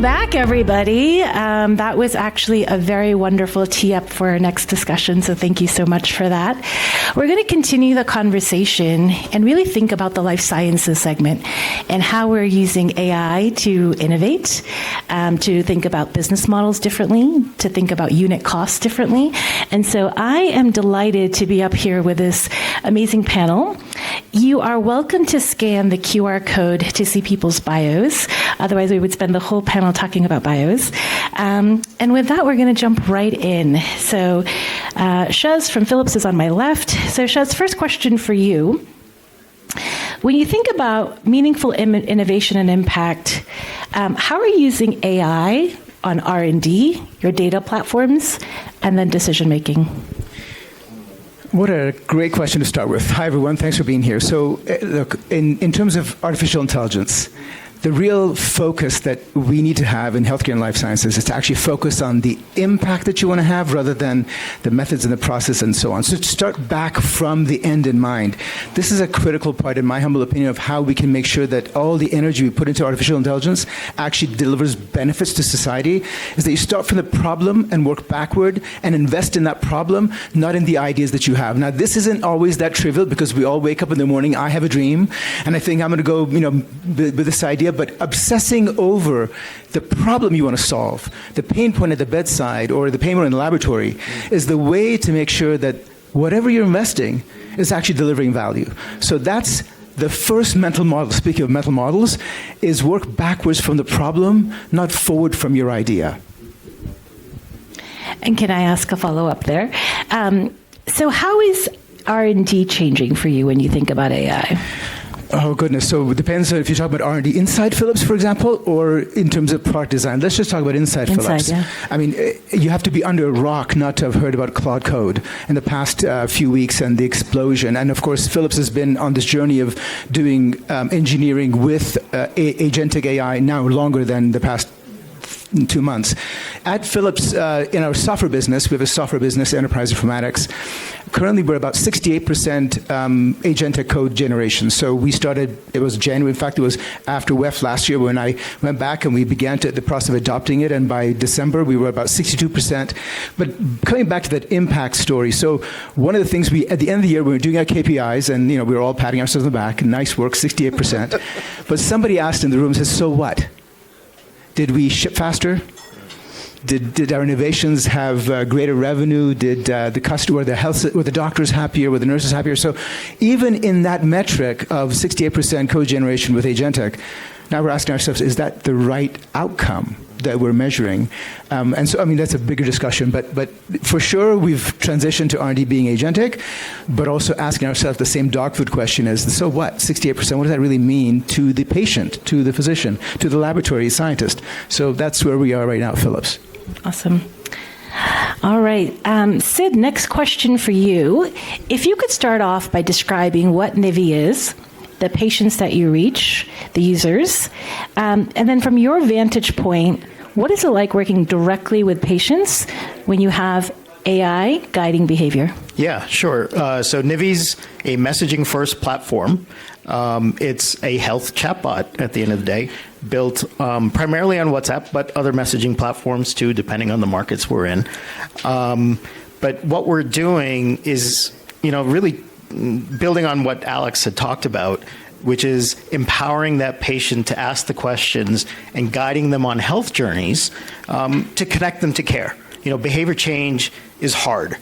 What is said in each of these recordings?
Welcome back, everybody. That was actually a very wonderful tee-up for our next discussion, so thank you so much for that. We're going to continue the conversation and really think about the life sciences segment and how we're using AI to innovate, to think about business models differently, to think about unit costs differently. And so I am delighted to be up here with this amazing panel. You are welcome to scan the QR code to see people's bios. Otherwise, we would spend the whole panel talking about bios. And with that, we're going to jump right in. So Shaz from Philips is on my left. So Shaz, first question for you. When you think about meaningful innovation and impact, how are you using AI on R&D, your data platforms, and then decision-making? What a great question to start with. Hi, everyone. Thanks for being here. So, look, in terms of artificial intelligence, the real focus that we need to have in healthcare and life sciences is to actually focus on the impact that you want to have rather than the methods and the process and so on. So to start back from the end in mind, this is a critical part, in my humble opinion, of how we can make sure that all the energy we put into artificial intelligence actually delivers benefits to society, is that you start from the problem and work backward and invest in that problem, not in the ideas that you have. Now, this isn't always that trivial because we all wake up in the morning, I have a dream, and I think I'm going to go, with this idea, but obsessing over the problem you want to solve, the pain point at the bedside or the pain point in the laboratory, is the way to make sure that whatever you're investing is actually delivering value. So that's the first mental model, speaking of mental models, is work backwards from the problem, not forward from your idea. And can I ask a follow-up there? So how is R&D changing for you when you think about AI? Oh, goodness. So it depends if you're talking about R&D inside Philips, for example, or in terms of product design. Let's just talk about inside Philips. Yeah. I mean, you have to be under a rock not to have heard about Claude Code in the past few weeks and the explosion. And of course, Philips has been on this journey of doing engineering with agentic AI now longer than the past 2 months. At Philips, in our software business, we have a software business, Enterprise Informatics. Currently, we're about 68% agentic code generation. So we started, it was January, in fact, it was after WEF last year when I went back and we began the process of adopting it, and by December, we were about 62%. But coming back to that impact story, so one of the things at the end of the year, we were doing our KPIs, and we were all patting ourselves on the back, nice work, 68%. But somebody asked in the room, says, so what? Did we ship faster? Did our innovations have greater revenue? Did the customer, were the doctors happier? Were the nurses happier? So even in that metric of 68% code generation with agentic, now we're asking ourselves, is that the right outcome that we're measuring? And so, I mean, that's a bigger discussion, but for sure we've transitioned to R&D being agentic, but also asking ourselves the same dog food question as, so what, 68%, what does that really mean to the patient, to the physician, to the laboratory scientist? So that's where we are right now at Philips. Awesome. All right. Sid, next question for you. If you could start off by describing what Nivi is, the patients that you reach, the users, and then from your vantage point, what is it like working directly with patients when you have AI guiding behavior? Yeah, sure. So Nivi's a messaging-first platform. It's a health chatbot at the end of the day, built primarily on WhatsApp, but other messaging platforms too, depending on the markets we're in. But what we're doing is, really building on what Alex had talked about, which is empowering that patient to ask the questions and guiding them on health journeys to connect them to care. Behavior change is hard.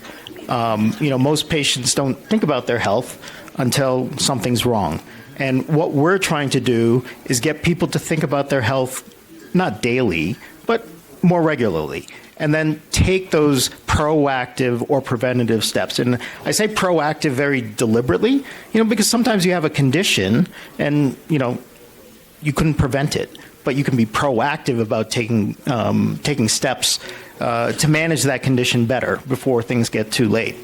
Most patients don't think about their health until something's wrong. And what we're trying to do is get people to think about their health, not daily, but more regularly, and then take those proactive or preventative steps. And I say proactive very deliberately, because sometimes you have a condition and, you couldn't prevent it, but you can be proactive about taking steps to manage that condition better before things get too late.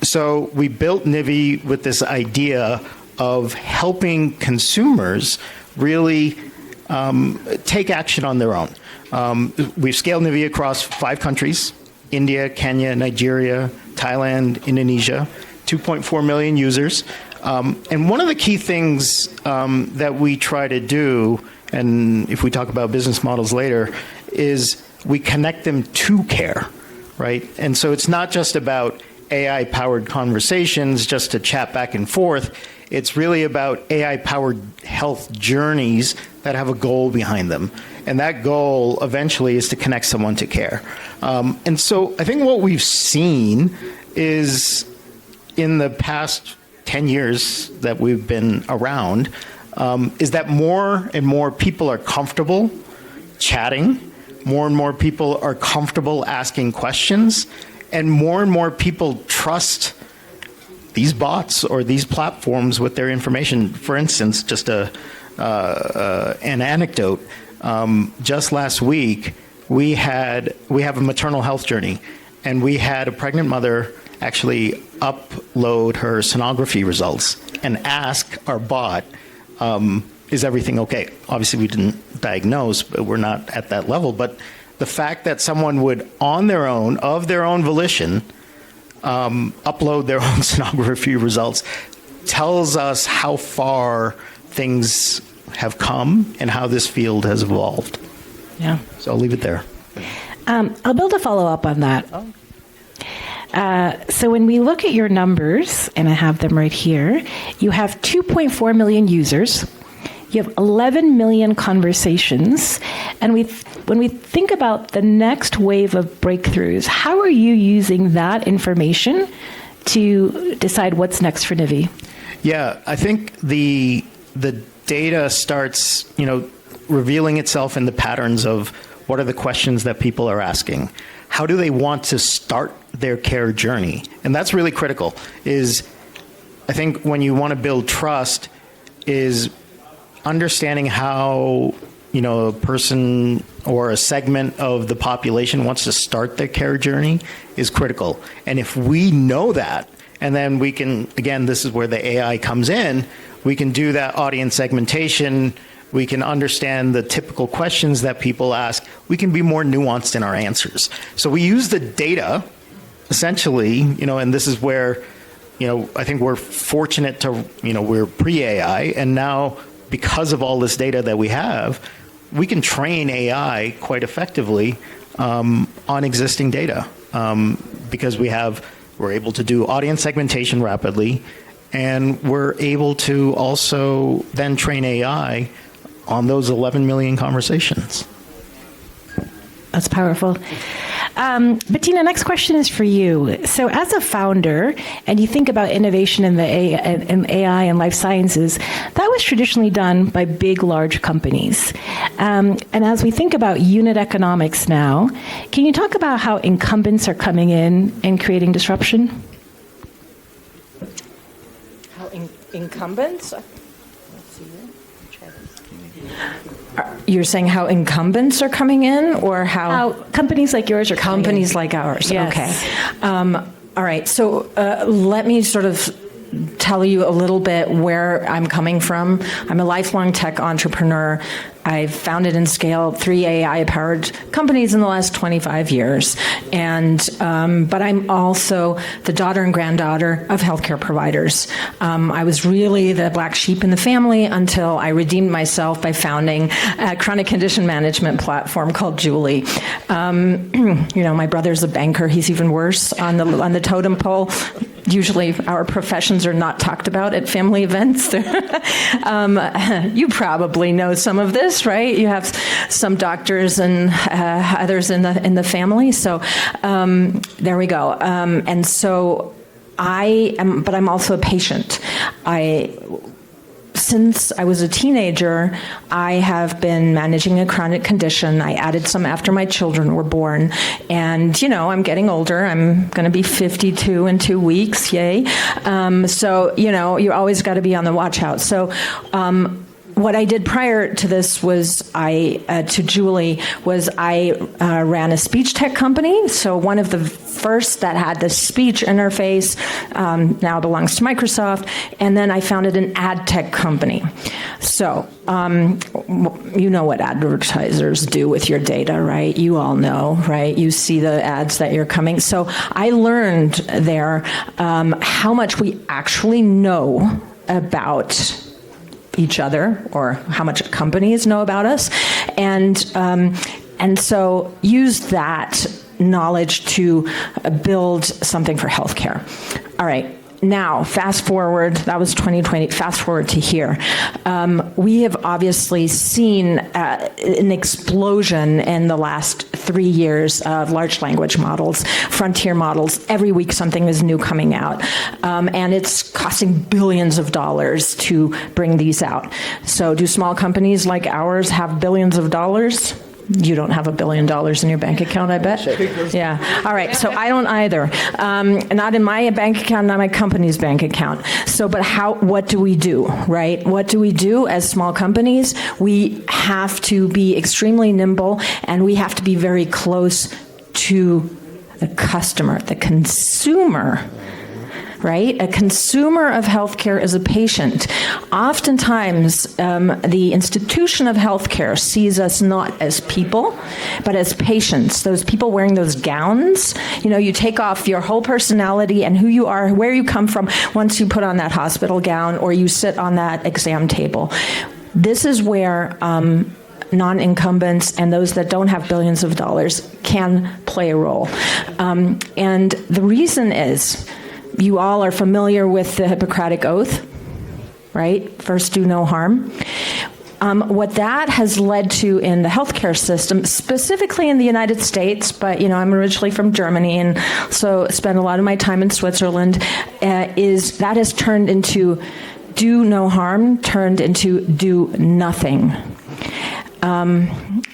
So we built Nivi with this idea of helping consumers really take action on their own. We've scaled Nivi across 5 countries: India, Kenya, Nigeria, Thailand, Indonesia, 2.4 million users. And one of the key things that we try to do, and if we talk about business models later, is we connect them to care, right? And so it's not just about AI-powered conversations just to chat back and forth. It's really about AI-powered health journeys that have a goal behind them. And that goal eventually is to connect someone to care. And so I think what we've seen is in the past 10 years that we've been around, is that more and more people are comfortable chatting, more and more people are comfortable asking questions, and more people trust these bots or these platforms with their information. For instance, just an anecdote. Just last week, we have a maternal health journey, and we had a pregnant mother actually upload her sonography results and ask our bot, is everything okay? Obviously, we didn't diagnose, but we're not at that level. But the fact that someone would, on their own, of their own volition, upload their own sonography results tells us how far things have come and how this field has evolved. Yeah. So I'll leave it there. I'll build a follow-up on that. So when we look at your numbers, and I have them right here, you have 2.4 million users. You have 11 million conversations. And when we think about the next wave of breakthroughs, how are you using that information to decide what's next for Nivi? Yeah, I think the data starts, revealing itself in the patterns of what are the questions that people are asking. How do they want to start their care journey? And that's really critical. I think when you want to build trust is understanding how, a person or a segment of the population wants to start their care journey is critical. And if we know that, and then we can, again, this is where the AI comes in, we can do that audience segmentation. We can understand the typical questions that people ask. We can be more nuanced in our answers. So we use the data, essentially, and this is where, I think we're fortunate to, we're pre-AI, and now because of all this data that we have, we can train AI quite effectively on existing data because we're able to do audience segmentation rapidly, and we're able to also then train AI on those 11 million conversations. That's powerful. Bettina, next question is for you. So as a founder, and you think about innovation in the AI and life sciences, that was traditionally done by big, large companies. And as we think about unit economics now, can you talk about how incumbents are coming in and creating disruption? How incumbents? Let's see here. Try this. You're saying how incumbents are coming in, or how companies like yours are coming in? Companies like ours? Yes. Okay. All right. So let me sort of tell you a little bit where I'm coming from. I'm a lifelong tech entrepreneur. I've founded and scaled 3 AI-powered companies in the last 25 years, but I'm also the daughter and granddaughter of healthcare providers. I was really the black sheep in the family until I redeemed myself by founding a chronic condition management platform called Juli. My brother's a banker. He's even worse on the totem pole. Usually our professions are not talked about at family events. You probably know some of this, right? You have some doctors and others in the family. So there we go. And so but I'm also a patient. Since I was a teenager, I have been managing a chronic condition. I added some after my children were born. And, I'm getting older. I'm going to be 52 in 2 weeks. Yay. So, you always got to be on the watch out. So, what I did prior to this was to Juli was I ran a speech tech company. So one of the first that had the speech interface now belongs to Microsoft. And then I founded an ad tech company. So you know what advertisers do with your data, right? You all know, right? You see the ads that you're coming. So I learned there how much we actually know about each other, or how much companies know about us, and so use that knowledge to build something for healthcare. All right. Now, fast forward, that was 2020, fast forward to here. We have obviously seen an explosion in the last 3 years of large language models, frontier models. Every week something is new coming out. And it's costing billions of dollars to bring these out. So do small companies like ours have billions of dollars? You don't have $1 billion in your bank account, I bet? Yeah. All right. So I don't either. Not in my bank account, not my company's bank account. So, but what do we do, right? What do we do as small companies? We have to be extremely nimble, and we have to be very close to the customer, the consumer. Right? A consumer of healthcare is a patient. Oftentimes, the institution of healthcare sees us not as people, but as patients. Those people wearing those gowns, you take off your whole personality and who you are, where you come from, once you put on that hospital gown or you sit on that exam table. This is where non-incumbents and those that don't have billions of dollars can play a role. And the reason is, you all are familiar with the Hippocratic Oath, right? First, do no harm. What that has led to in the healthcare system, specifically in the United States, but I'm originally from Germany and so spent a lot of my time in Switzerland, is that has turned into do no harm, turned into do nothing.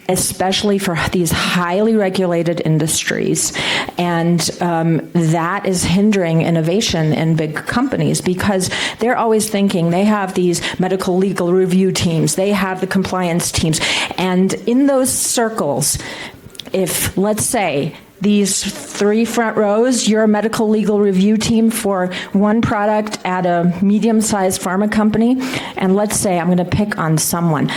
Especially for these highly regulated industries. And that is hindering innovation in big companies because they're always thinking they have these medical legal review teams, they have the compliance teams. And in those circles, if, let's say, these 3 front rows, you're a medical legal review team for one product at a medium-sized pharma company, and let's say I'm going to pick on someone,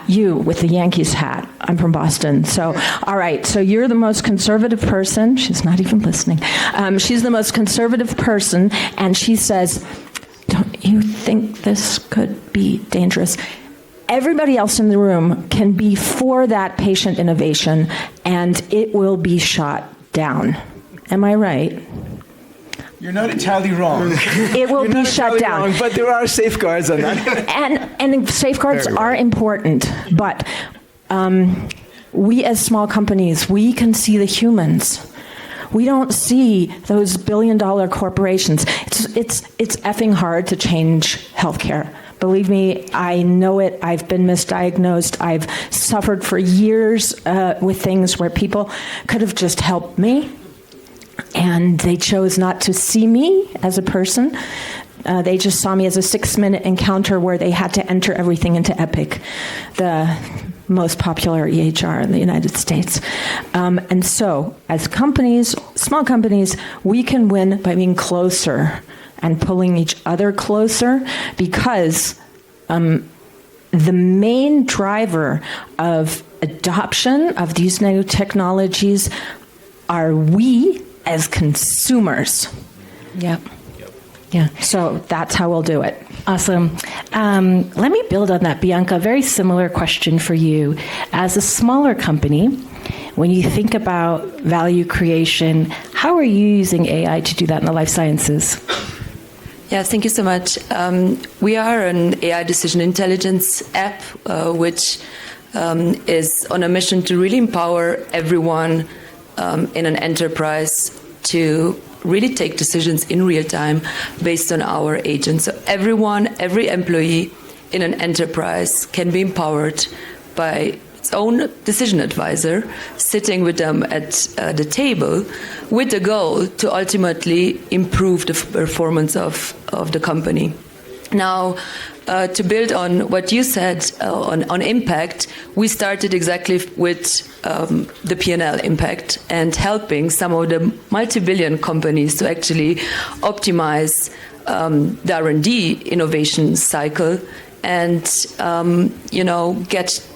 you with the Yankees hat. I'm from Boston. So, all right, so you're the most conservative person. She's not even listening. She's the most conservative person, and she says, don't you think this could be dangerous? Everybody else in the room can be for that patient innovation, and it will be shot down. Am I right? You're not entirely wrong. It will be shut down. Wrong, but there are safeguards on that. And safeguards are important, but we as small companies, we can see the humans. We don't see those billion-dollar corporations. It's effing hard to change healthcare. Believe me, I know it. I've been misdiagnosed. I've suffered for years with things where people could have just helped me, and they chose not to see me as a person. They just saw me as a 6-minute encounter where they had to enter everything into Epic, the most popular EHR in the United States. And so, as companies, small companies, we can win by being closer and pulling each other closer, because the main driver of adoption of these new technologies are we as consumers. Yep. Yeah. So that's how we'll do it. Awesome. Let me build on that, Bianca. Very similar question for you. As a smaller company, when you think about value creation, how are you using AI to do that in the life sciences? Yeah, thank you so much. We are an AI decision intelligence app, which is on a mission to really empower everyone in an enterprise to really take decisions in real time based on our agents. So every employee in an enterprise can be empowered by its own decision advisor, sitting with them at the table with the goal to ultimately improve the performance of the company. Now, to build on what you said on impact, we started exactly with the P&L impact and helping some of the multi-billion companies to actually optimize the R&D innovation cycle and get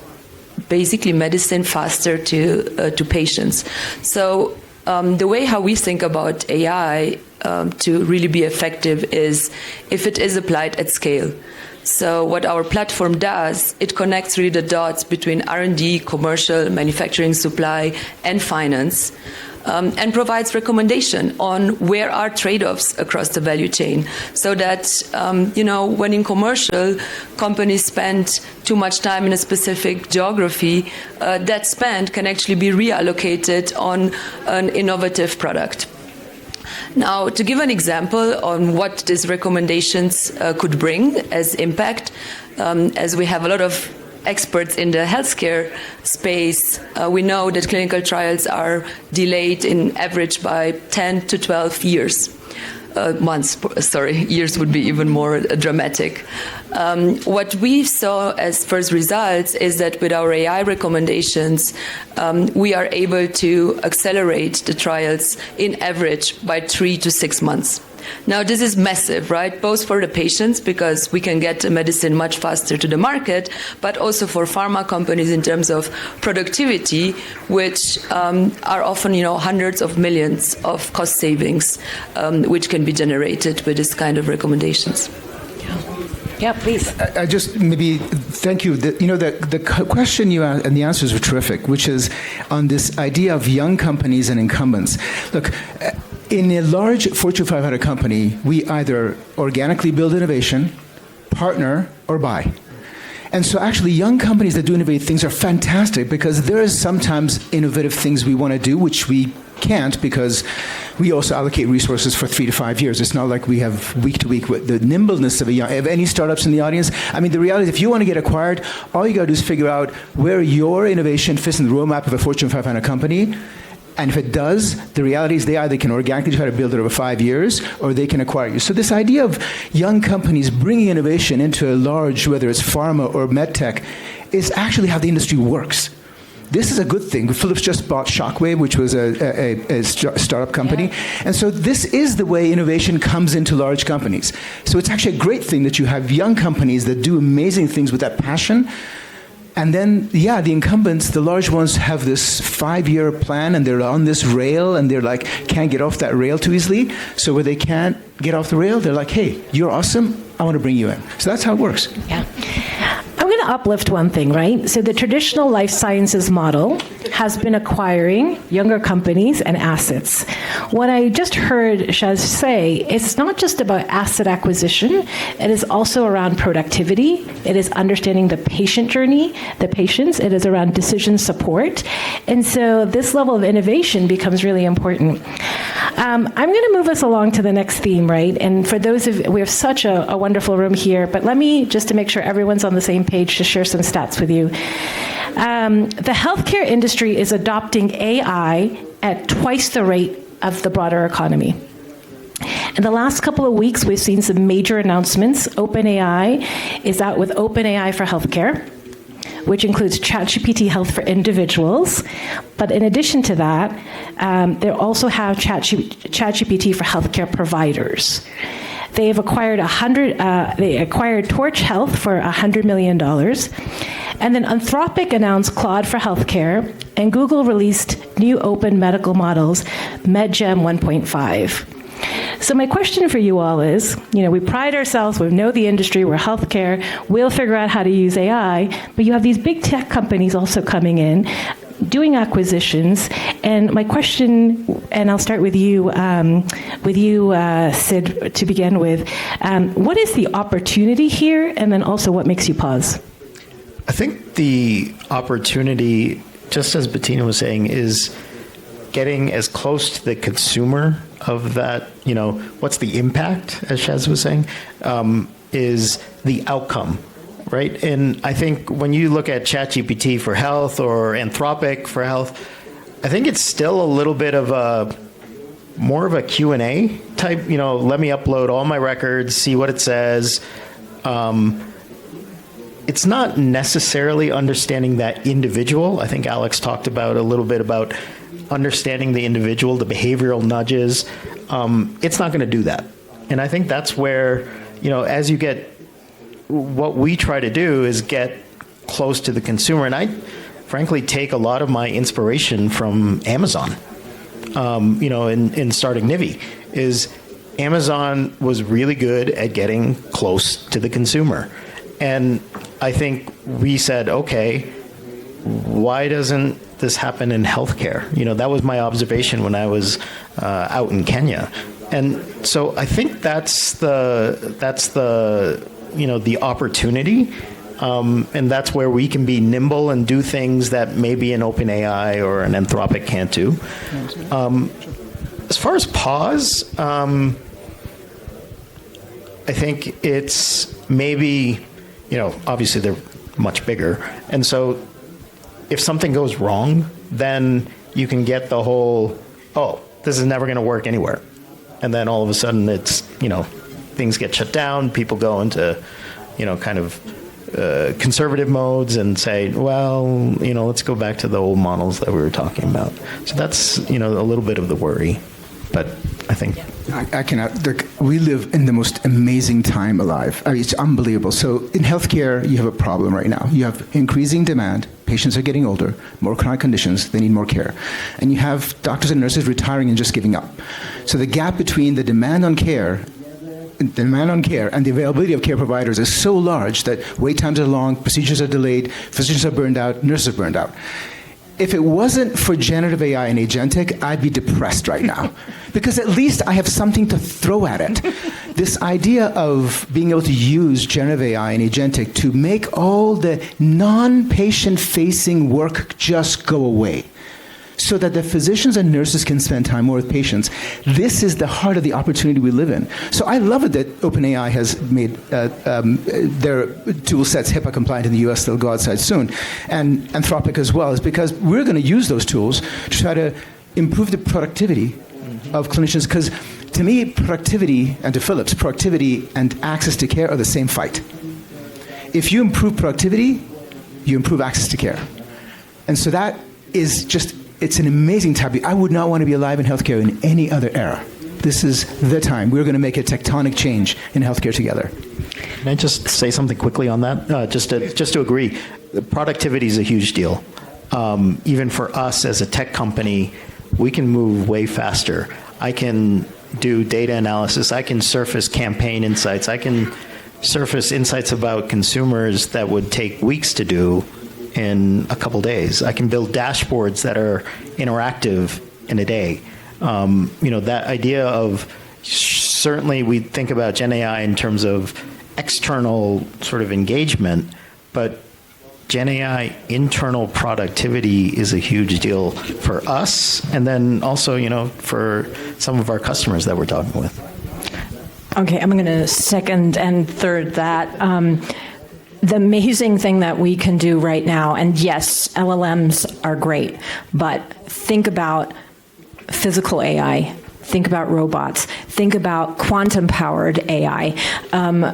basically medicine faster to patients. So the way how we think about AI to really be effective is if it is applied at scale. So what our platform does, it connects really the dots between R&D, commercial, manufacturing, supply, and finance, and provides recommendation on where are trade-offs across the value chain, so that when in commercial, companies spend too much time in a specific geography, that spend can actually be reallocated on an innovative product. Now, to give an example on what these recommendations could bring as impact, as we have a lot of experts in the healthcare space, we know that clinical trials are delayed in average by 10 to 12 years. Years would be even more dramatic. What we saw as first results is that with our AI recommendations, we are able to accelerate the trials in average by 3 to 6 months. Now, this is massive, right? Both for the patients, because we can get the medicine much faster to the market, but also for pharma companies in terms of productivity, which are often, hundreds of millions of cost savings, which can be generated with this kind of recommendations. Yeah, please. I just maybe thank you. The question you asked and the answers were terrific, which is on this idea of young companies and incumbents. Look, in a large Fortune 500 company, we either organically build innovation, partner, or buy. And so actually young companies that do innovative things are fantastic, because there is sometimes innovative things we want to do, which we can't because we also allocate resources for 3 to 5 years. It's not like we have week to week with the nimbleness of any startups in the audience. I mean, the reality is if you want to get acquired, all you got to do is figure out where your innovation fits in the roadmap of a Fortune 500 company. And if it does, the reality is they either can organically try to build it over 5 years, or they can acquire you. So this idea of young companies bringing innovation into a large, whether it's pharma or medtech, is actually how the industry works. This is a good thing. Philips just bought Shockwave, which was a startup company. And so this is the way innovation comes into large companies. So it's actually a great thing that you have young companies that do amazing things with that passion. And then, the incumbents, the large ones, have this 5-year plan, and they're on this rail, and they're like, can't get off that rail too easily. So when they can't get off the rail, they're like, hey, you're awesome, I want to bring you in. So that's how it works. Yeah. I'm going to uplift one thing, right? So the traditional life sciences model has been acquiring younger companies and assets. What I just heard Shaz say, it's not just about asset acquisition, it is also around productivity, it is understanding the patient journey, the patients, it is around decision support. And so this level of innovation becomes really important. I'm going to move us along to the next theme, right? And for those of we have such a wonderful room here, but let me, just to make sure everyone's on the same page, to share some stats with you. The healthcare industry is adopting AI at twice the rate of the broader economy. In the last couple of weeks, we've seen some major announcements. OpenAI is out with OpenAI for healthcare, which includes ChatGPT Health for individuals. But in addition to that, they also have ChatGPT for healthcare providers. They have acquired they acquired Torch Health for $100 million. And then Anthropic announced Claude for healthcare, and Google released new open medical models, MedGem 1.5. So my question for you all is, we pride ourselves, we know the industry, we're healthcare, we'll figure out how to use AI, but you have these big tech companies also coming in, doing acquisitions. And my question, and I'll start with you, Sid, to begin with, what is the opportunity here, and then also what makes you pause? I think the opportunity, just as Bettina was saying, is getting as close to the consumer of that, what's the impact, as Shaz was saying, is the outcome, right? And I think when you look at ChatGPT for health or Anthropic for health, I think it's still a little bit of more of a Q&A type, let me upload all my records, see what it says. It's not necessarily understanding that individual. I think Alex talked about a little bit about understanding the individual, the behavioral nudges. It's not going to do that. And I think that's where, as you get, what we try to do is get close to the consumer. And I frankly take a lot of my inspiration from Amazon. in starting Nivi, is Amazon was really good at getting close to the consumer. And I think we said, okay, why doesn't this happen in healthcare? That was my observation when I was out in Kenya. And so I think that's the opportunity. And that's where we can be nimble and do things that maybe an OpenAI or an Anthropic can't do. As far as pause, I think it's maybe, obviously they're much bigger. And so if something goes wrong, then you can get the whole, oh, this is never going to work anywhere. And then all of a sudden it's, things get shut down, people go into, kind of conservative modes and say, well, let's go back to the old models that we were talking about. So that's, a little bit of the worry. But I think I cannot. We live in the most amazing time alive. It's unbelievable. So in healthcare, you have a problem right now. You have increasing demand. Patients are getting older, more chronic conditions. They need more care. And you have doctors and nurses retiring and just giving up. So the gap between the demand on care and the availability of care providers is so large that wait times are long, procedures are delayed, physicians are burned out, nurses are burned out. If it wasn't for generative AI and agentic, I'd be depressed right now. Because at least I have something to throw at it. This idea of being able to use generative AI and agentic to make all the non-patient facing work just go away, so that the physicians and nurses can spend time more with patients. This is the heart of the opportunity we live in. So I love it that OpenAI has made their tool sets HIPAA compliant in the US. They'll go outside soon. And Anthropic as well, is because we're going to use those tools to try to improve the productivity of clinicians. Because to me, productivity, and to Philips, productivity and access to care are the same fight. If you improve productivity, you improve access to care. And so that is just, it's an amazing time. I would not want to be alive in healthcare in any other era. This is the time. We're going to make a tectonic change in healthcare together. Can I just say something quickly on that? Just to agree, productivity is a huge deal. Even for us as a tech company, we can move way faster. I can do data analysis. I can surface campaign insights. I can surface insights about consumers that would take weeks to do in a couple days. I can build dashboards that are interactive in a day. That idea of, certainly we think about Gen AI in terms of external sort of engagement, but Gen AI internal productivity is a huge deal for us, and then also, for some of our customers that we're talking with. Okay, I'm going to second and third that. The amazing thing that we can do right now, and yes, LLMs are great, but think about physical AI. Think about robots. Think about quantum-powered AI.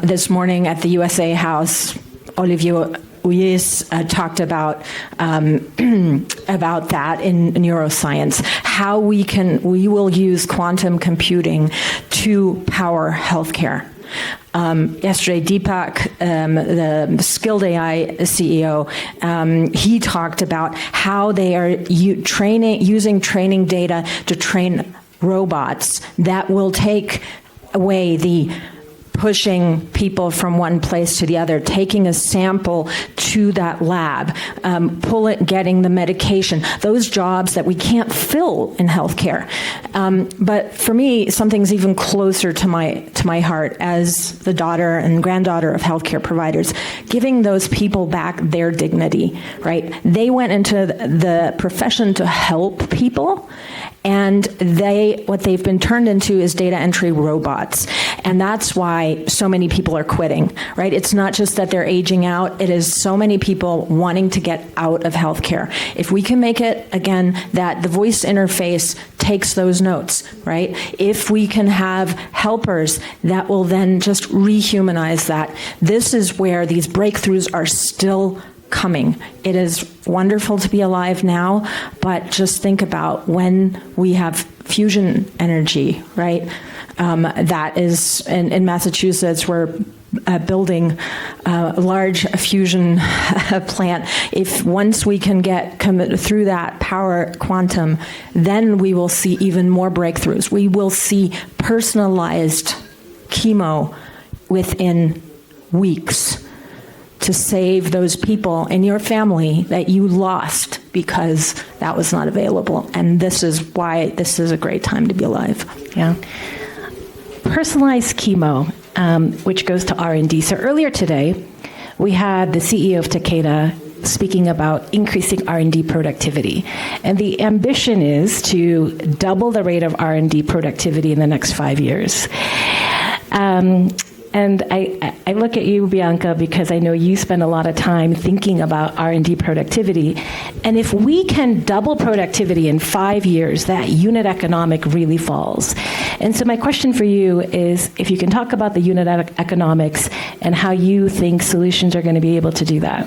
This morning at the USA House, Olivier Uyes talked about that in neuroscience, how we will use quantum computing to power healthcare. Yesterday, Deepak, the Skilled AI CEO, he talked about how they are using training data to train robots that will take away the pushing people from one place to the other, taking a sample to that lab, getting the medication, those jobs that we can't fill in healthcare. But for me, something's even closer to my heart as the daughter and granddaughter of healthcare providers, giving those people back their dignity, right? They went into the profession to help people, and what they've been turned into is data entry robots. And that's why so many people are quitting, right? It's not just that they're aging out, it is so many people wanting to get out of healthcare. If we can make it, again, that the voice interface takes those notes, right? If we can have helpers that will then just rehumanize that, this is where these breakthroughs are still coming. It is wonderful to be alive now, but just think about when we have fusion energy, right? That is in Massachusetts, we're building a large fusion plant. If once we can come through that power quantum, then we will see even more breakthroughs. We will see personalized chemo within weeks to save those people in your family that you lost because that was not available. And this is why this is a great time to be alive. Yeah. Personalized chemo, which goes to R&D. So earlier today, we had the CEO of Takeda speaking about increasing R&D productivity. And the ambition is to double the rate of R&D productivity in the next 5 years. And I look at you, Bianca, because I know you spend a lot of time thinking about R&D productivity. And if we can double productivity in 5 years, that unit economic really falls. And so my question for you is, if you can talk about the unit economics and how you think solutions are going to be able to do that.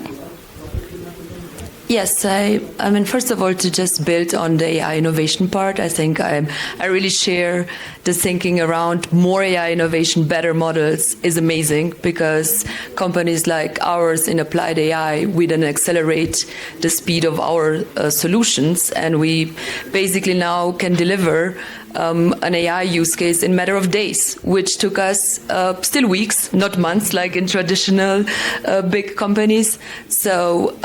Yes, I mean, first of all, to just build on the AI innovation part, I think I really share the thinking around more AI innovation, better models is amazing, because companies like ours in applied AI, we then accelerate the speed of our solutions, and we basically now can deliver an AI use case in a matter of days, which took us still weeks, not months, like in traditional big companies. So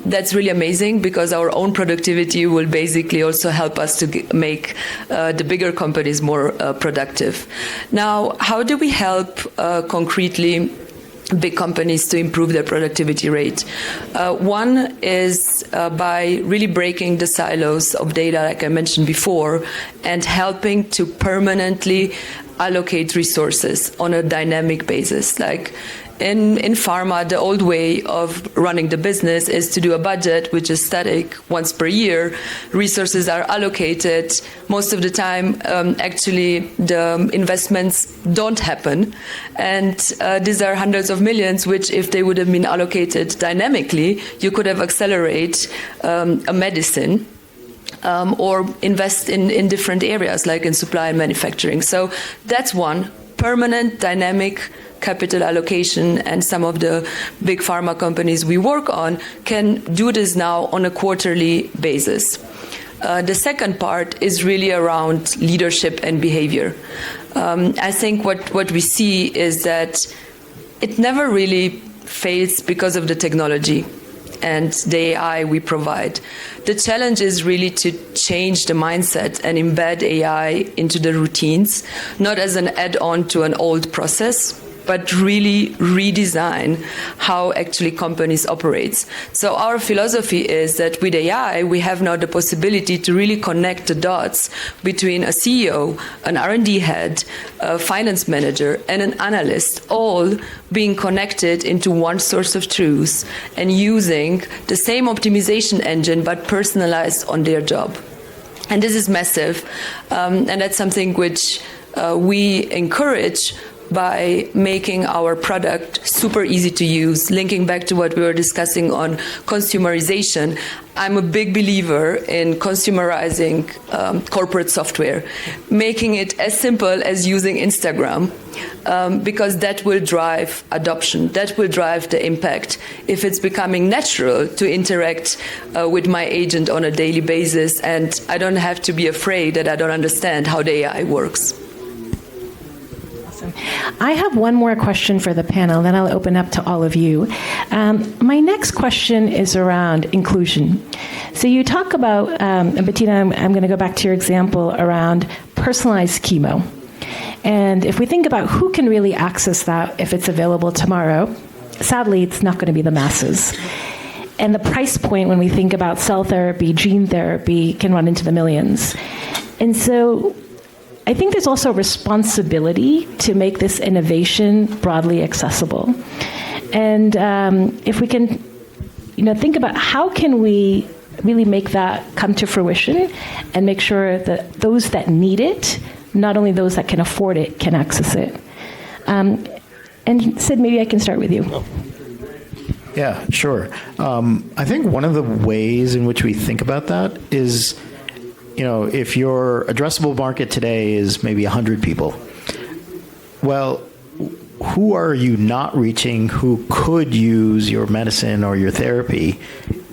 that's really amazing, because our own productivity will basically also help us to make the bigger companies more productive. Now, how do we help concretely big companies to improve their productivity rate? One is by really breaking the silos of data, like I mentioned before, and helping to permanently allocate resources on a dynamic basis. Like in pharma, the old way of running the business is to do a budget, which is static once per year. Resources are allocated. Most of the time, actually, the investments don't happen. And these are hundreds of millions, which if they would have been allocated dynamically, you could have accelerated a medicine. Or invest in different areas, like in supply and manufacturing. So that's one, permanent, dynamic capital allocation, and some of the big pharma companies we work on can do this now on a quarterly basis. The second part is really around leadership and behavior. I think what we see is that it never really fails because of the technology and the AI we provide. The challenge is really to change the mindset and embed AI into the routines, not as an add-on to an old process, but really redesign how actually companies operate. So our philosophy is that with AI, we have now the possibility to really connect the dots between a CEO, an R&D head, a finance manager, and an analyst, all being connected into one source of truth and using the same optimization engine, but personalized on their job. And this is massive. And that's something which we encourage by making our product super easy to use. Linking back to what we were discussing on consumerization, I'm a big believer in consumerizing corporate software, making it as simple as using Instagram, because that will drive adoption, that will drive the impact. If it's becoming natural to interact with my agent on a daily basis, and I don't have to be afraid that I don't understand how the AI works. I have one more question for the panel, then I'll open up to all of you. My next question is around inclusion. So you talk about, and Bettina, I'm going to go back to your example around personalized chemo. And if we think about who can really access that if it's available tomorrow, sadly, it's not going to be the masses. And the price point when we think about cell therapy, gene therapy, can run into the millions. And so I think there's also a responsibility to make this innovation broadly accessible. And if we can, think about how can we really make that come to fruition and make sure that those that need it, not only those that can afford it, can access it. And Sid, maybe I can start with you. Yeah, sure. I think one of the ways in which we think about that is, if your addressable market today is maybe 100 people, well, who are you not reaching who could use your medicine or your therapy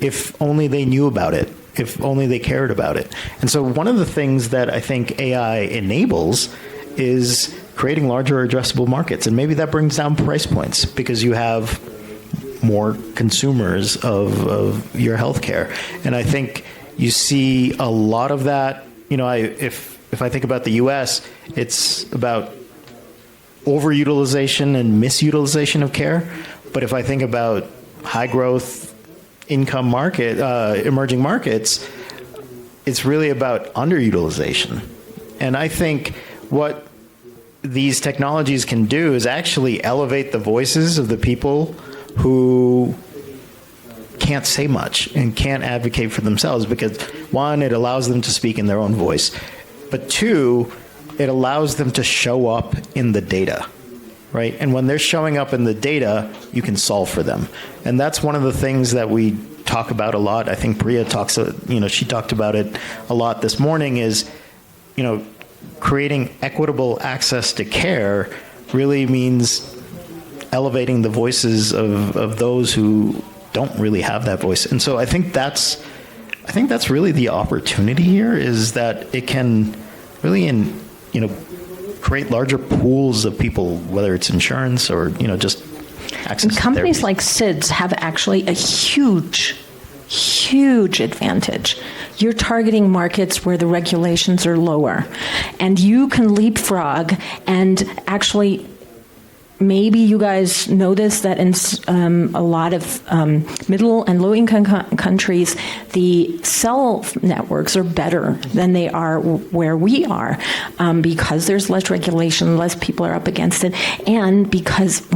if only they knew about it, if only they cared about it? And so one of the things that I think AI enables is creating larger addressable markets. And maybe that brings down price points because you have more consumers of your healthcare. And I think you see a lot of that. You know, if I think about the U.S., it's about overutilization and misutilization of care. But if I think about high growth income market, emerging markets, it's really about underutilization. And I think what these technologies can do is actually elevate the voices of the people who can't say much and can't advocate for themselves, because one, it allows them to speak in their own voice, but two, it allows them to show up in the data, right? And when they're showing up in the data, you can solve for them. And that's one of the things that we talk about a lot. I think Priya talks, she talked about it a lot this morning, is, creating equitable access to care really means elevating the voices of those who don't really have that voice. And so I think that's really the opportunity here, is that it can really create larger pools of people, whether it's insurance or just access. And companies to like SIDS have actually a huge advantage. You're targeting markets where the regulations are lower, and you can leapfrog and actually. Maybe you guys notice that in a lot of middle and low-income countries, the cell networks are better than they are where we are, because there's less regulation, less people are up against it, and because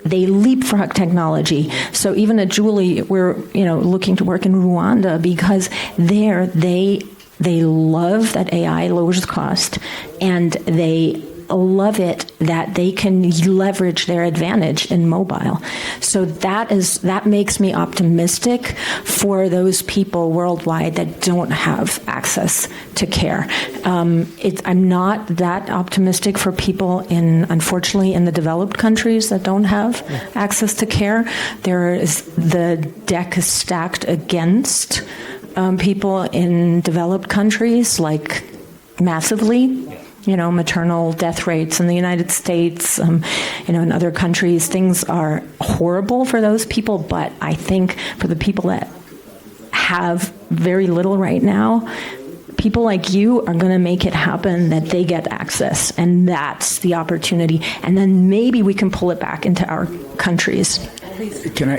they leapfrog technology. So even at Juli, we're looking to work in Rwanda because there they love that AI lowers cost, and they love it that they can leverage their advantage in mobile. So that makes me optimistic for those people worldwide that don't have access to care. I'm not that optimistic for people unfortunately, in the developed countries that don't have access to care. The deck is stacked against people in developed countries, like massively. Maternal death rates in the United States, in other countries, things are horrible for those people. But I think for the people that have very little right now, people like you are going to make it happen that they get access. And that's the opportunity. And then maybe we can pull it back into our countries. Can I,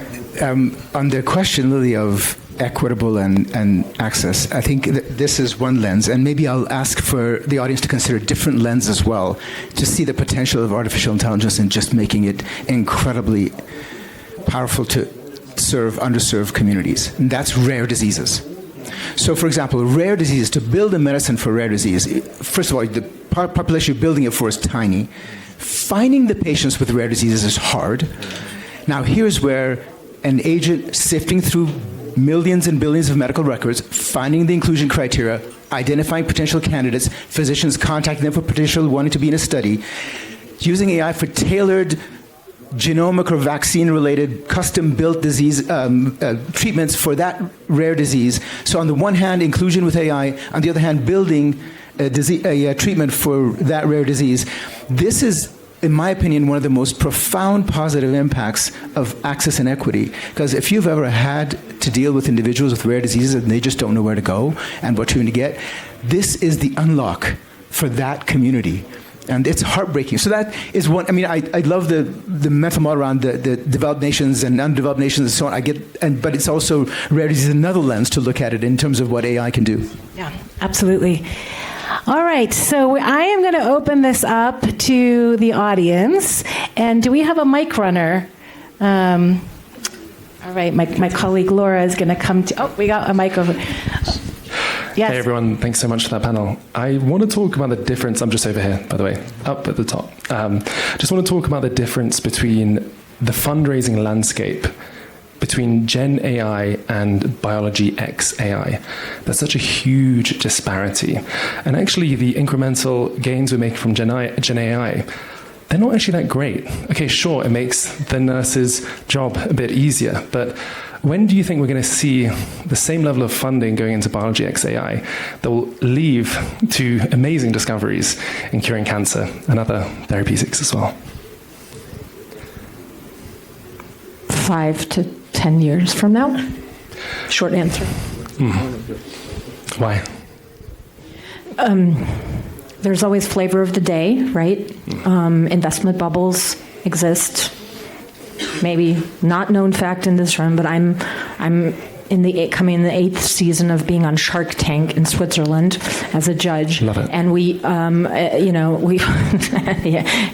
on the question, Lily, of equitable and access, I think this is one lens, and maybe I'll ask for the audience to consider a different lens as well, to see the potential of artificial intelligence and just making it incredibly powerful to serve underserved communities. And that's rare diseases. So, for example, rare diseases, to build a medicine for rare disease, first of all, the population you're building it for is tiny. Finding the patients with rare diseases is hard. Now, here's where an agent sifting through millions and billions of medical records, finding the inclusion criteria, identifying potential candidates, physicians contacting them for potential wanting to be in a study, using AI for tailored genomic or vaccine-related custom-built disease treatments for that rare disease. So on the one hand, inclusion with AI, on the other hand, building a treatment for that rare disease. This is, in my opinion, one of the most profound positive impacts of access and equity. Because if you've ever had to deal with individuals with rare diseases and they just don't know where to go and what treatment to get, this is the unlock for that community. And it's heartbreaking. So that is one. I mean, I love the mental model around the developed nations and undeveloped nations and so on. But it's also rare disease, another lens to look at it in terms of what AI can do. Yeah, absolutely. All right, so I am going to open this up to the audience. And do we have a mic runner? All right, my colleague Laura is going to come to... Oh, we got a mic over... Yes. Hey everyone, thanks so much for that panel. I want to talk about the difference, I'm just over here, by the way, up at the top. Just want to talk about the difference between the fundraising landscape between Gen AI and Biology X AI. There's such a huge disparity. And actually the incremental gains we make from Gen AI they're not actually that great. Okay, sure, it makes the nurse's job a bit easier, but when do you think we're going to see the same level of funding going into biology x AI that will lead to amazing discoveries in curing cancer and other therapeutics as well? 5 to 10 years from now? Short answer. Why? There's always flavor of the day, right? Investment bubbles exist. Maybe not known fact in this room, but I'm coming in the 8th season of being on Shark Tank in Switzerland as a judge. Love it. And we I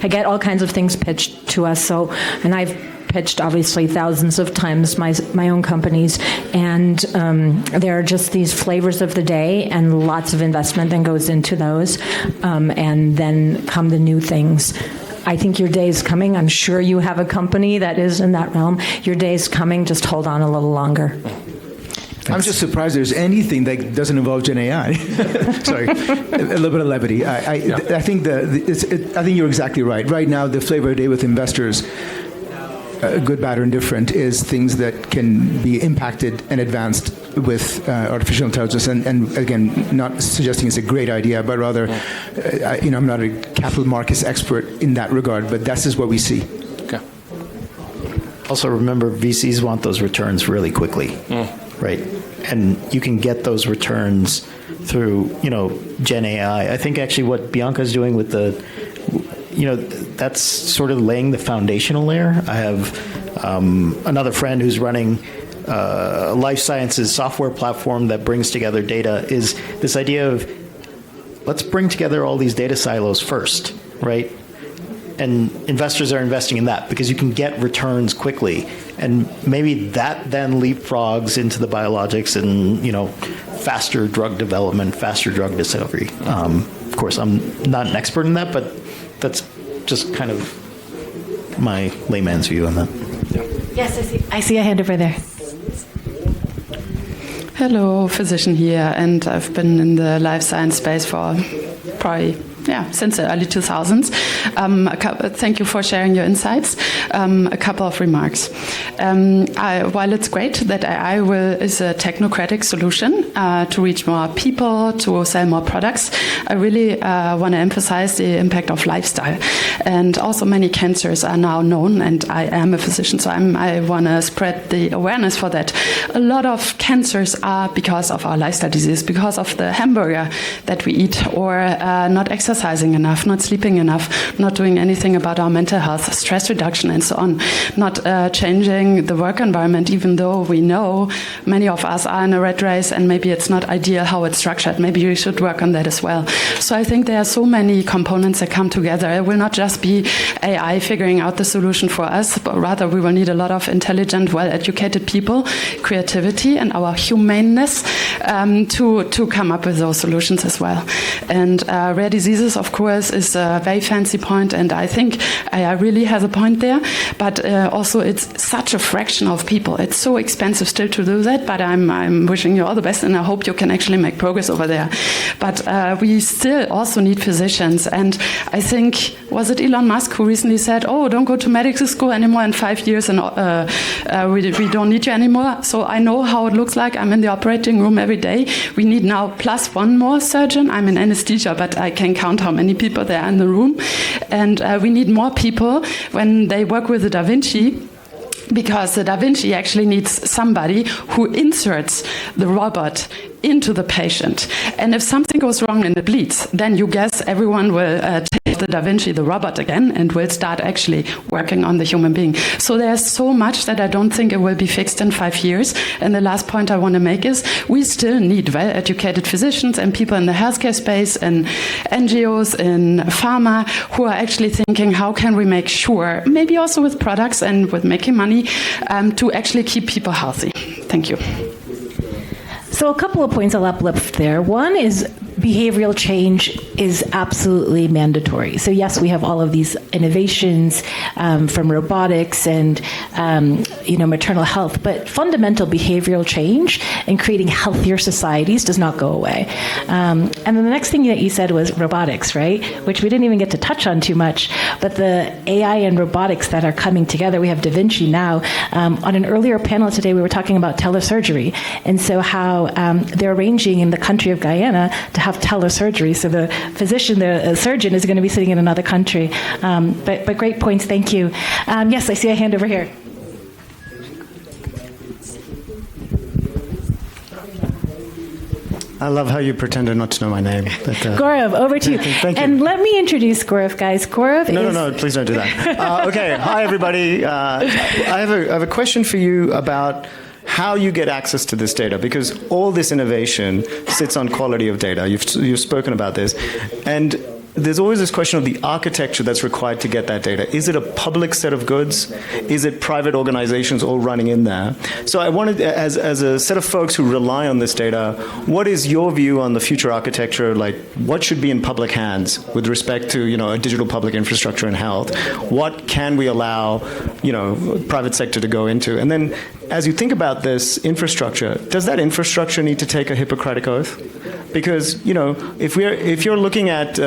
get all kinds of things pitched to us. So, and I've pitched obviously thousands of times my own companies, and there are just these flavors of the day, and lots of investment then goes into those, and then come the new things. I think your day is coming. I'm sure you have a company that is in that realm. Your day is coming. Just hold on a little longer. I'm just surprised there's anything that doesn't involve Gen AI. Sorry, a little bit of levity. I think I think you're exactly right. Right now, the flavor of the day with investors, good, bad, or indifferent, is things that can be impacted and advanced with artificial intelligence. And again, not suggesting it's a great idea, but rather, I'm not a capital markets expert in that regard, but this is what we see. Okay. Also, remember, VCs want those returns really quickly, right? And you can get those returns through, Gen AI. I think actually what Bianca's doing with that's sort of laying the foundational layer. I have another friend who's running a life sciences software platform that brings together data. Is this idea of let's bring together all these data silos first, right? And investors are investing in that because you can get returns quickly. And maybe that then leapfrogs into the biologics and, faster drug development, faster drug discovery. Of course, I'm not an expert in that, but that's just kind of my layman's view on that. Yes, I see a hand over there. Hello, physician here, and I've been in the life science space for probably since the early 2000s. Thank you for sharing your insights. A couple of remarks. While it's great that AI is a technocratic solution to reach more people, to sell more products, I really want to emphasize the impact of lifestyle. And also many cancers are now known, and I am a physician, so I want to spread the awareness for that. A lot of cancers are because of our lifestyle disease, because of the hamburger that we eat, or not exercising enough, not sleeping enough, not doing anything about our mental health, stress reduction, and so on, not changing the work environment, even though we know many of us are in a rat race and maybe it's not ideal how it's structured. Maybe we should work on that as well. So I think there are so many components that come together. It will not just be AI figuring out the solution for us, but rather we will need a lot of intelligent, well-educated people, creativity, and our humaneness to come up with those solutions as well. And rare diseases, of course, is a very fancy point, and I think AI really has a point there, but also it's such a fraction of people. It's so expensive still to do that, but I'm wishing you all the best, and I hope you can actually make progress over there. But we still also need physicians, and I think, was it Elon Musk who recently said, don't go to medical school anymore in 5 years, and we don't need you anymore. So I know how it looks like. I'm in the operating room every day. We need now plus one more surgeon. I'm in anesthesia, but I can count how many people there are in the room. And we need more people when they work with the Da Vinci, because the Da Vinci actually needs somebody who inserts the robot into the patient. And if something goes wrong and it bleeds, then you guess everyone will take the Da Vinci, the robot again, and will start actually working on the human being. So there's so much that I don't think it will be fixed in 5 years. And the last point I want to make is we still need well-educated physicians and people in the healthcare space and NGOs in pharma who are actually thinking, how can we make sure, maybe also with products and with making money, to actually keep people healthy. Thank you. So a couple of points I'll uplift there. One is behavioral change is absolutely mandatory. So yes, we have all of these innovations from robotics and maternal health, but fundamental behavioral change and creating healthier societies does not go away. And then the next thing that you said was robotics, right? Which we didn't even get to touch on too much. But the AI and robotics that are coming together, we have Da Vinci now. On an earlier panel today, we were talking about telesurgery. And so how they're arranging in the country of Guyana to have telesurgery. So the physician, the surgeon, is going to be sitting in another country. But great points. Thank you. Yes, I see a hand over here. I love how you pretended not to know my name. But, Gaurav, over to you. Thank you. And let me introduce Gaurav, guys. Gaurav is... No, please don't do that. Okay, hi everybody. I have a question for you about how you get access to this data, because all this innovation sits on quality of data. You've spoken about this. And there's always this question of the architecture that's required to get that data. Is it a public set of goods? Is it private organizations all running in there? So I wanted, as a set of folks who rely on this data, what is your view on the future architecture? Like, what should be in public hands with respect to, a digital public infrastructure in health? What can we allow, private sector to go into? And then, as you think about this infrastructure, does that infrastructure need to take a Hippocratic oath? Because, if you're looking at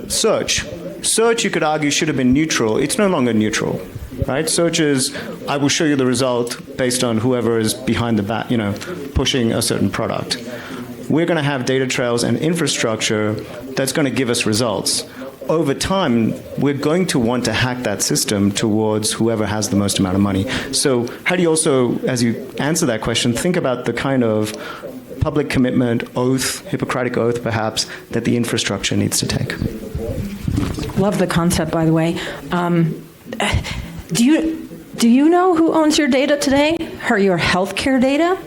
search, you could argue should have been neutral. It's no longer neutral, right? Search is, I will show you the result based on whoever is behind the back, pushing a certain product. We're going to have data trails and infrastructure that's going to give us results. Over time, we're going to want to hack that system towards whoever has the most amount of money. So how do you also, as you answer that question, think about the kind of public commitment, oath, Hippocratic oath perhaps, that the infrastructure needs to take? Love the concept, by the way. Do you know who owns your data today? Your healthcare data?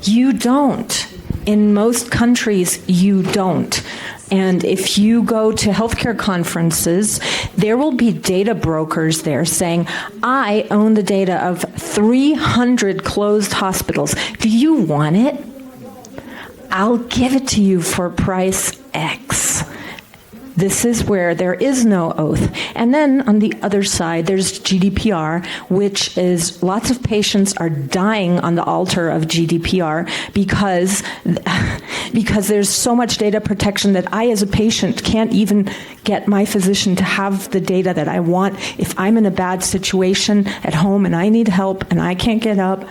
You don't. In most countries, you don't. And if you go to healthcare conferences, there will be data brokers there saying, I own the data of 300 closed hospitals. Do you want it? I'll give it to you for price X. This is where there is no oath. And then on the other side, there's GDPR, which is lots of patients are dying on the altar of GDPR because there's so much data protection that I, as a patient, can't even get my physician to have the data that I want. If I'm in a bad situation at home and I need help and I can't get up,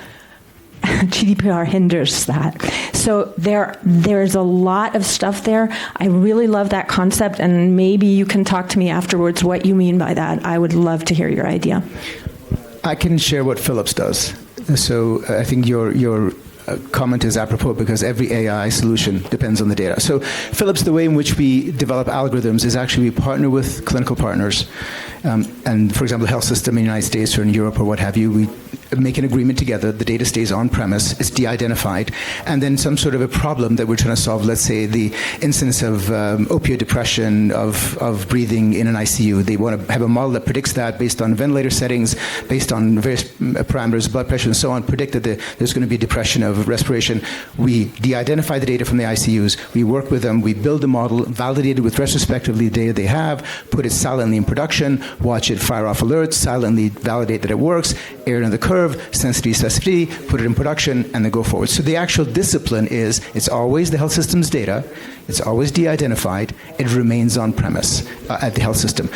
GDPR hinders that. So there's a lot of stuff there. I really love that concept, and maybe you can talk to me afterwards what you mean by that. I would love to hear your idea. I can share what Philips does. So I think your comment is apropos because every AI solution depends on the data. So Philips, the way in which we develop algorithms is actually we partner with clinical partners. And for example, the health system in the United States or in Europe or what have you, we make an agreement together, the data stays on premise, it's de-identified, and then some sort of a problem that we're trying to solve, let's say the incidence of opioid depression, of breathing in an ICU. They want to have a model that predicts that based on ventilator settings, based on various parameters, blood pressure and so on, predict that there's going to be depression of respiration. We de-identify the data from the ICUs, we work with them, we build a model, validate it with retrospectively the data they have, put it silently in production, watch it fire off alerts, silently validate that it works, error in the curve, sensitivity, specificity, put it in production, and then go forward. So the actual discipline is, it's always the health system's data, it's always de-identified, it remains on premise at the health system.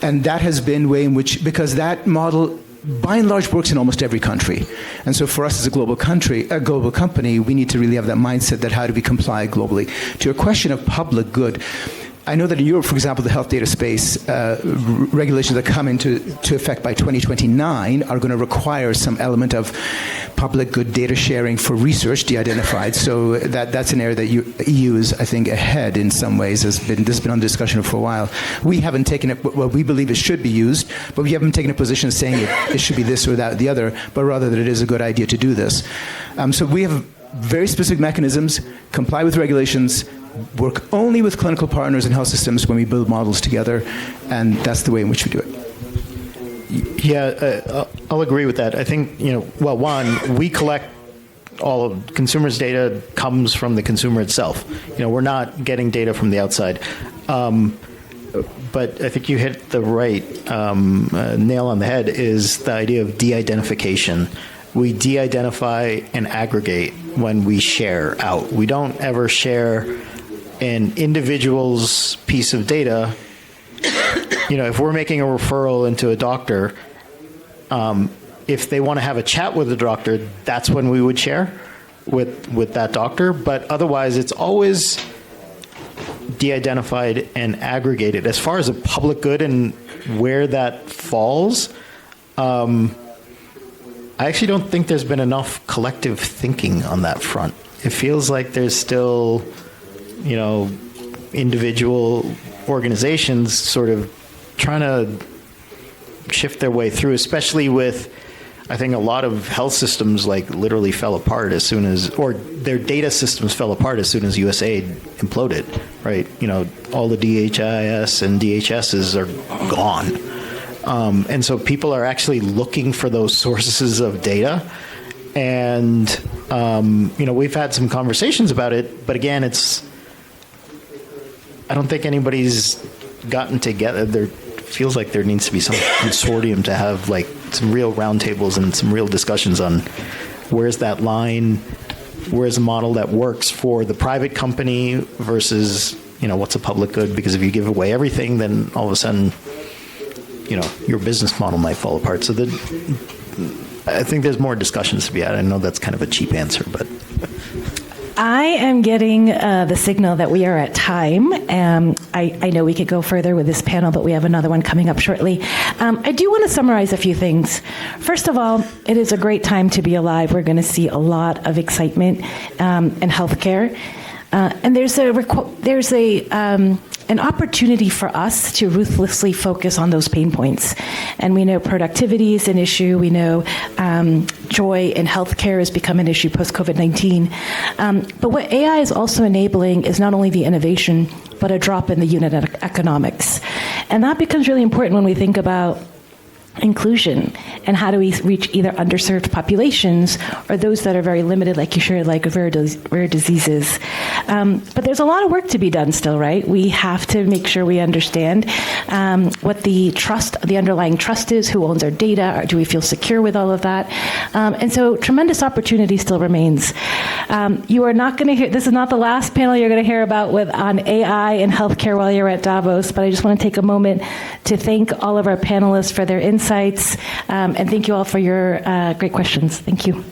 And that has been way in which, because that model by and large works in almost every country. And so for us as a global company, we need to really have that mindset that how do we comply globally. To your question of public good, I know that in Europe, for example, the health data space regulations that come into effect by 2029 are going to require some element of public good data sharing for research, de-identified. So that's an area that EU is, I think, ahead in some ways. This has been on discussion for a while. We haven't taken it, well, we believe it should be used, but we haven't taken a position saying it should be this or that or the other, but rather that it is a good idea to do this. So we have very specific mechanisms, comply with regulations, work only with clinical partners and health systems when we build models together, and that's the way in which we do it. Yeah, I'll agree with that. I think, well, one, we collect all of consumers' data comes from the consumer itself. We're not getting data from the outside. But I think you hit the right nail on the head is the idea of de-identification. We de-identify and aggregate when we share out. We don't ever share an individual's piece of data, if we're making a referral into a doctor, if they want to have a chat with the doctor, that's when we would share with that doctor. But otherwise, it's always de-identified and aggregated. As far as a public good and where that falls, I actually don't think there's been enough collective thinking on that front. It feels like there's still, individual organizations sort of trying to shift their way through, especially with, I think a lot of health systems literally fell apart as soon as, or their data systems fell apart as soon as USAID imploded, right? All the DHIS and DHSs are gone. And so people are actually looking for those sources of data. And, we've had some conversations about it, but again, I don't think anybody's gotten together. There feels like there needs to be some consortium to have some real roundtables and some real discussions on where's that line, where's a model that works for the private company versus, what's a public good? Because if you give away everything, then all of a sudden, your business model might fall apart. So I think there's more discussions to be had. I know that's kind of a cheap answer, but I am getting the signal that we are at time. I know we could go further with this panel, but we have another one coming up shortly. I do want to summarize a few things. First of all, it is a great time to be alive. We're going to see a lot of excitement in healthcare. And there's an opportunity for us to ruthlessly focus on those pain points. And we know productivity is an issue. We know joy in healthcare has become an issue post-COVID-19. But what AI is also enabling is not only the innovation, but a drop in the unit economics. And that becomes really important when we think about inclusion and how do we reach either underserved populations or those that are very limited, like you shared, like rare diseases. But there's a lot of work to be done still, right? We have to make sure we understand what the underlying trust is, who owns our data, or do we feel secure with all of that? And so tremendous opportunity still remains. You are not going to hear, this is not the last panel you're going to hear about on AI and healthcare while you're at Davos, but I just want to take a moment to thank all of our panelists for their insights, and thank you all for your great questions. Thank you.